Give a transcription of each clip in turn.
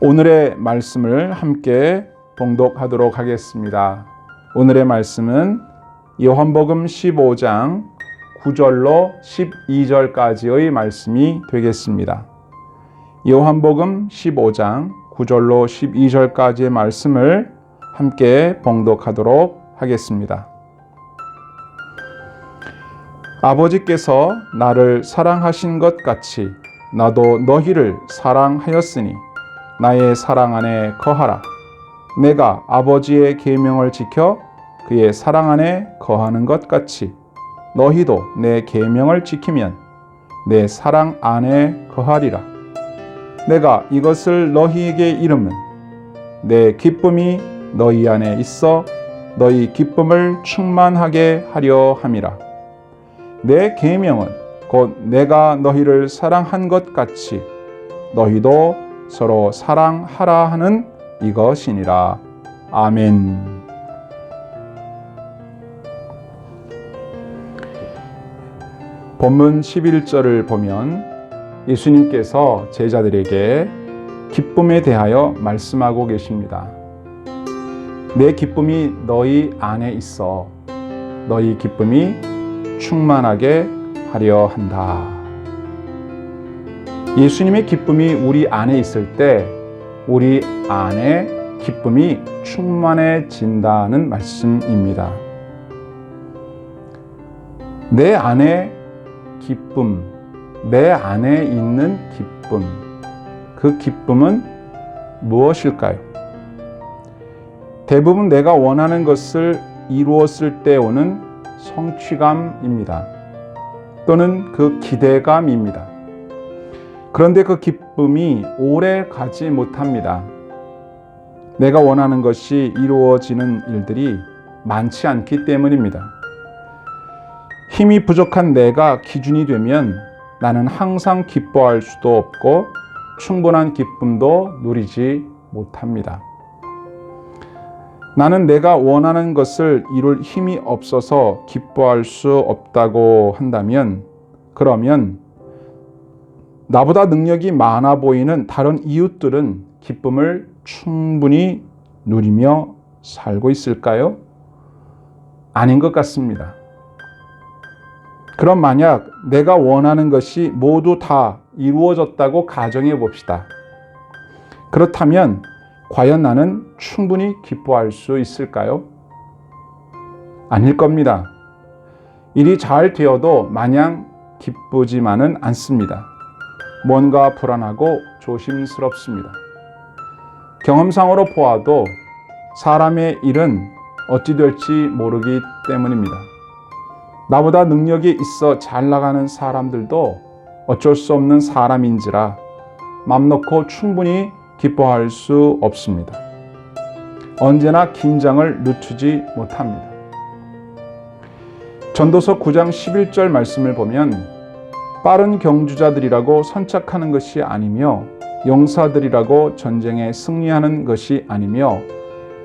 오늘의 말씀을 함께 봉독하도록 하겠습니다. 오늘의 말씀은 요한복음 15장 9절로 12절까지의 말씀이 되겠습니다. 요한복음 15장 9절로 12절까지의 말씀을 함께 봉독하도록 하겠습니다. 아버지께서 나를 사랑하신 것 같이 나도 너희를 사랑하였으니 나의 사랑 안에 거하라. 내가 아버지의 계명을 지켜 그의 사랑 안에 거하는 것 같이 너희도 내 계명을 지키면 내 사랑 안에 거하리라. 내가 이것을 너희에게 이르면 내 기쁨이 너희 안에 있어 너희 기쁨을 충만하게 하려 함이라. 내 계명은 곧 내가 너희를 사랑한 것 같이 너희도 서로 사랑하라 하는 이것이니라. 아멘. 본문 11절을 보면 예수님께서 제자들에게 기쁨에 대하여 말씀하고 계십니다. 내 기쁨이 너희 안에 있어 너희 기쁨이 충만하게 하려 한다. 예수님의 기쁨이 우리 안에 있을 때 우리 안에 기쁨이 충만해진다는 말씀입니다. 내 안에 기쁨, 내 안에 있는 기쁨, 그 기쁨은 무엇일까요? 대부분 내가 원하는 것을 이루었을 때 오는 성취감입니다. 또는 그 기대감입니다. 그런데 그 기쁨이 오래 가지 못합니다. 내가 원하는 것이 이루어지는 일들이 많지 않기 때문입니다. 힘이 부족한 내가 기준이 되면 나는 항상 기뻐할 수도 없고 충분한 기쁨도 누리지 못합니다. 나는 내가 원하는 것을 이룰 힘이 없어서 기뻐할 수 없다고 한다면 그러면 나보다 능력이 많아 보이는 다른 이웃들은 기쁨을 충분히 누리며 살고 있을까요? 아닌 것 같습니다. 그럼 만약 내가 원하는 것이 모두 다 이루어졌다고 가정해 봅시다. 그렇다면 과연 나는 충분히 기뻐할 수 있을까요? 아닐 겁니다. 일이 잘 되어도 마냥 기쁘지만은 않습니다. 뭔가 불안하고 조심스럽습니다. 경험상으로 보아도 사람의 일은 어찌 될지 모르기 때문입니다. 나보다 능력이 있어 잘 나가는 사람들도 어쩔 수 없는 사람인지라 맘 놓고 충분히 기뻐할 수 없습니다. 언제나 긴장을 늦추지 못합니다. 전도서 9장 11절 말씀을 보면 빠른 경주자들이라고 선착하는 것이 아니며 용사들이라고 전쟁에 승리하는 것이 아니며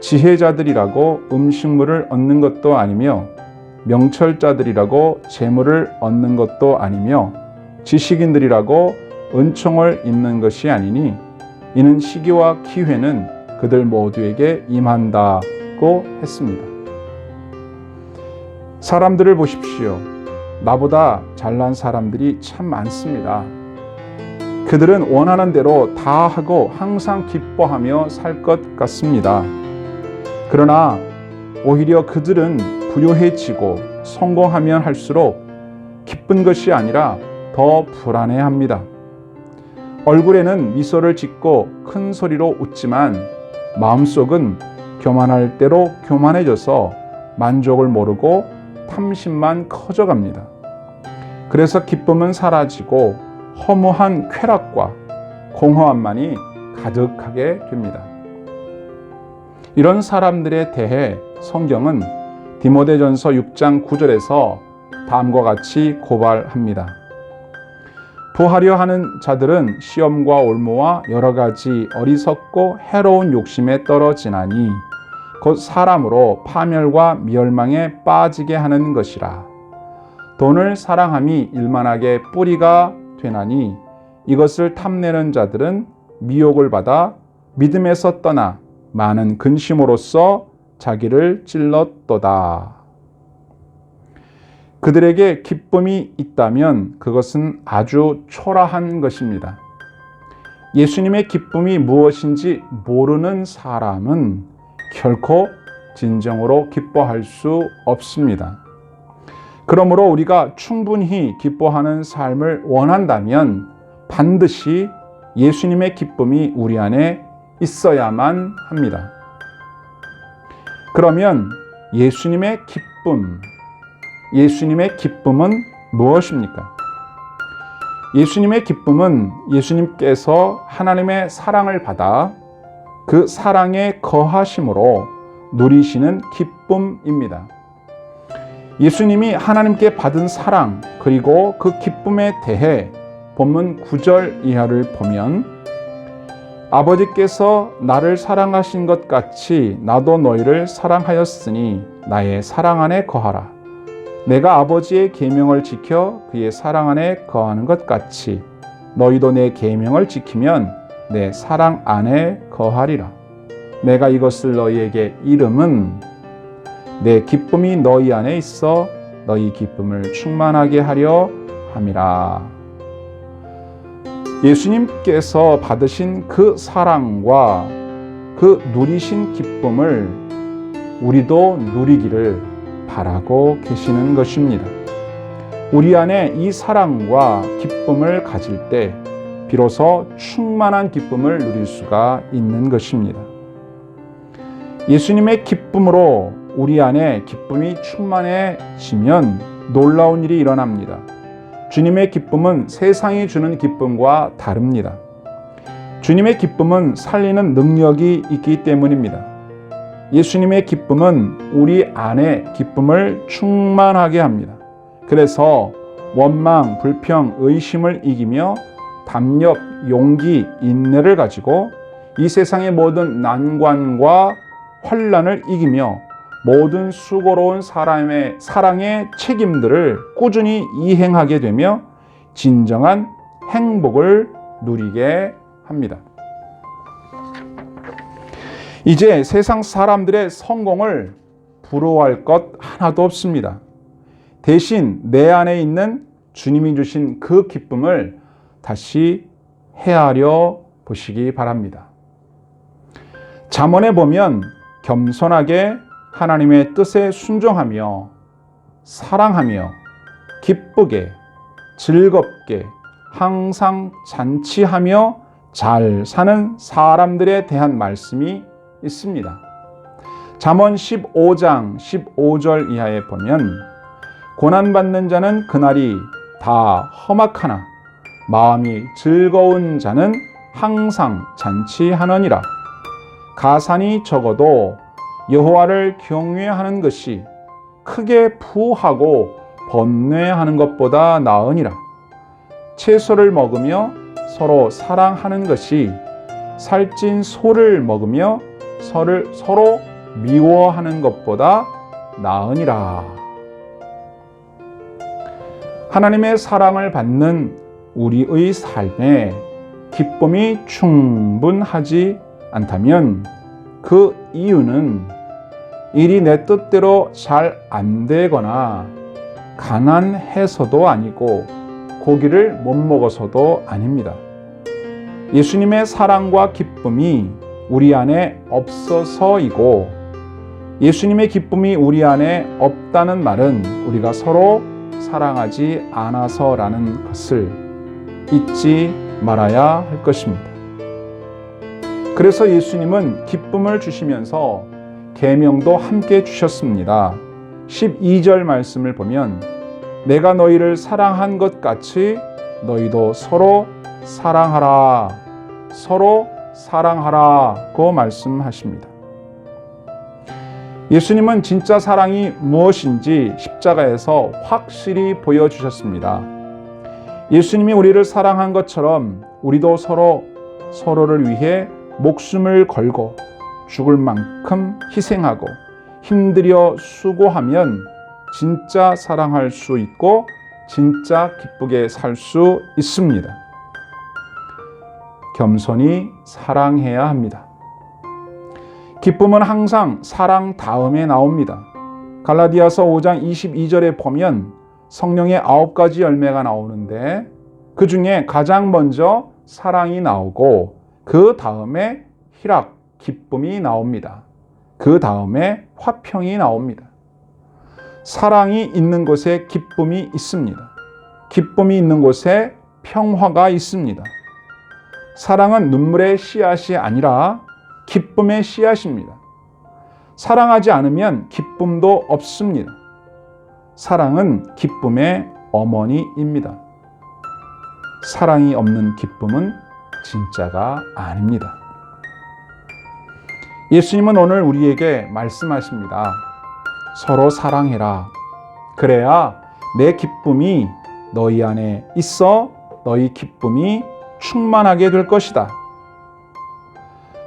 지혜자들이라고 음식물을 얻는 것도 아니며 명철자들이라고 재물을 얻는 것도 아니며 지식인들이라고 은총을 입는 것이 아니니 이는 시기와 기회는 그들 모두에게 임한다고 했습니다. 사람들을 보십시오. 나보다 잘난 사람들이 참 많습니다. 그들은 원하는 대로 다 하고 항상 기뻐하며 살 것 같습니다. 그러나 오히려 그들은 부유해지고 성공하면 할수록 기쁜 것이 아니라 더 불안해합니다. 얼굴에는 미소를 짓고 큰 소리로 웃지만 마음속은 교만할 대로 교만해져서 만족을 모르고 탐심만 커져갑니다. 그래서 기쁨은 사라지고 허무한 쾌락과 공허함만이 가득하게 됩니다. 이런 사람들에 대해 성경은 디모데전서 6장 9절에서 다음과 같이 고발합니다. 부하려 하는 자들은 시험과 올무와 여러 가지 어리석고 해로운 욕심에 떨어지나니 곧 사람으로 파멸과 멸망에 빠지게 하는 것이라. 돈을 사랑함이 일만하게 뿌리가 되나니 이것을 탐내는 자들은 미혹을 받아 믿음에서 떠나 많은 근심으로써 자기를 찔렀도다. 그들에게 기쁨이 있다면 그것은 아주 초라한 것입니다. 예수님의 기쁨이 무엇인지 모르는 사람은 결코 진정으로 기뻐할 수 없습니다. 그러므로 우리가 충분히 기뻐하는 삶을 원한다면 반드시 예수님의 기쁨이 우리 안에 있어야만 합니다. 그러면 예수님의 기쁨은 무엇입니까? 예수님의 기쁨은 예수님께서 하나님의 사랑을 받아 그 사랑에 거하심으로 누리시는 기쁨입니다. 예수님이 하나님께 받은 사랑 그리고 그 기쁨에 대해 본문 9절 이하를 보면 아버지께서 나를 사랑하신 것 같이 나도 너희를 사랑하였으니 나의 사랑 안에 거하라. 내가 아버지의 계명을 지켜 그의 사랑 안에 거하는 것 같이 너희도 내 계명을 지키면 내 사랑 안에 거하리라. 내가 이것을 너희에게 이름은 내 기쁨이 너희 안에 있어 너희 기쁨을 충만하게 하려 함이라. 예수님께서 받으신 그 사랑과 그 누리신 기쁨을 우리도 누리기를 바라고 계시는 것입니다. 우리 안에 이 사랑과 기쁨을 가질 때 비로소 충만한 기쁨을 누릴 수가 있는 것입니다. 예수님의 기쁨으로 우리 안에 기쁨이 충만해지면 놀라운 일이 일어납니다. 주님의 기쁨은 세상이 주는 기쁨과 다릅니다. 주님의 기쁨은 살리는 능력이 있기 때문입니다. 예수님의 기쁨은 우리 안에 기쁨을 충만하게 합니다. 그래서 원망, 불평, 의심을 이기며 담력, 용기, 인내를 가지고 이 세상의 모든 난관과 환난을 이기며 모든 수고로운 사람의 사랑의 책임들을 꾸준히 이행하게 되며 진정한 행복을 누리게 합니다. 이제 세상 사람들의 성공을 부러워할 것 하나도 없습니다. 대신 내 안에 있는 주님이 주신 그 기쁨을 다시 헤아려 보시기 바랍니다. 잠언에 보면 겸손하게 하나님의 뜻에 순종하며 사랑하며 기쁘게 즐겁게 항상 잔치하며 잘 사는 사람들에 대한 말씀이 있습니다. 잠언 15장 15절 이하에 보면 고난받는 자는 그날이 다 험악하나 마음이 즐거운 자는 항상 잔치하느니라. 가산이 적어도 여호와를 경외하는 것이 크게 부하고 번뇌하는 것보다 나으니라. 채소를 먹으며 서로 사랑하는 것이 살찐 소를 먹으며 서로 미워하는 것보다 나으니라. 하나님의 사랑을 받는 우리의 삶에 기쁨이 충분하지 않다면 그 이유는 일이 내 뜻대로 잘 안 되거나 가난해서도 아니고 고기를 못 먹어서도 아닙니다. 예수님의 사랑과 기쁨이 우리 안에 없어서이고 예수님의 기쁨이 우리 안에 없다는 말은 우리가 서로 사랑하지 않아서라는 것을 잊지 말아야 할 것입니다. 그래서 예수님은 기쁨을 주시면서 계명도 함께 주셨습니다. 12절 말씀을 보면 내가 너희를 사랑한 것 같이 너희도 서로 사랑하라. 서로 사랑하라고 말씀하십니다. 예수님은 진짜 사랑이 무엇인지 십자가에서 확실히 보여주셨습니다. 예수님이 우리를 사랑한 것처럼 우리도 서로를 위해 목숨을 걸고 죽을 만큼 희생하고 힘들여 수고하면 진짜 사랑할 수 있고 진짜 기쁘게 살 수 있습니다. 겸손히 사랑해야 합니다. 기쁨은 항상 사랑 다음에 나옵니다. 갈라디아서 5장 22절에 보면 성령의 9가지 열매가 나오는데 그 중에 가장 먼저 사랑이 나오고 그 다음에 희락, 기쁨이 나옵니다. 그 다음에 화평이 나옵니다. 사랑이 있는 곳에 기쁨이 있습니다. 기쁨이 있는 곳에 평화가 있습니다. 사랑은 눈물의 씨앗이 아니라 기쁨의 씨앗입니다. 사랑하지 않으면 기쁨도 없습니다. 사랑은 기쁨의 어머니입니다. 사랑이 없는 기쁨은 진짜가 아닙니다. 예수님은 오늘 우리에게 말씀하십니다. 서로 사랑해라. 그래야 내 기쁨이 너희 안에 있어 너희 기쁨이 충만하게 될 것이다.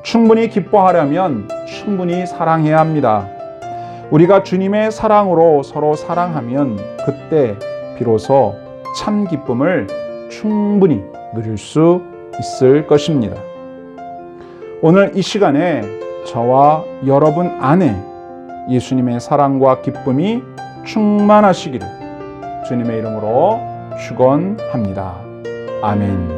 충분히 기뻐하려면 충분히 사랑해야 합니다. 우리가 주님의 사랑으로 서로 사랑하면 그때 비로소 참 기쁨을 충분히 누릴 수 있을 것입니다. 오늘 이 시간에 저와 여러분 안에 예수님의 사랑과 기쁨이 충만하시기를 주님의 이름으로 축원합니다. 아멘.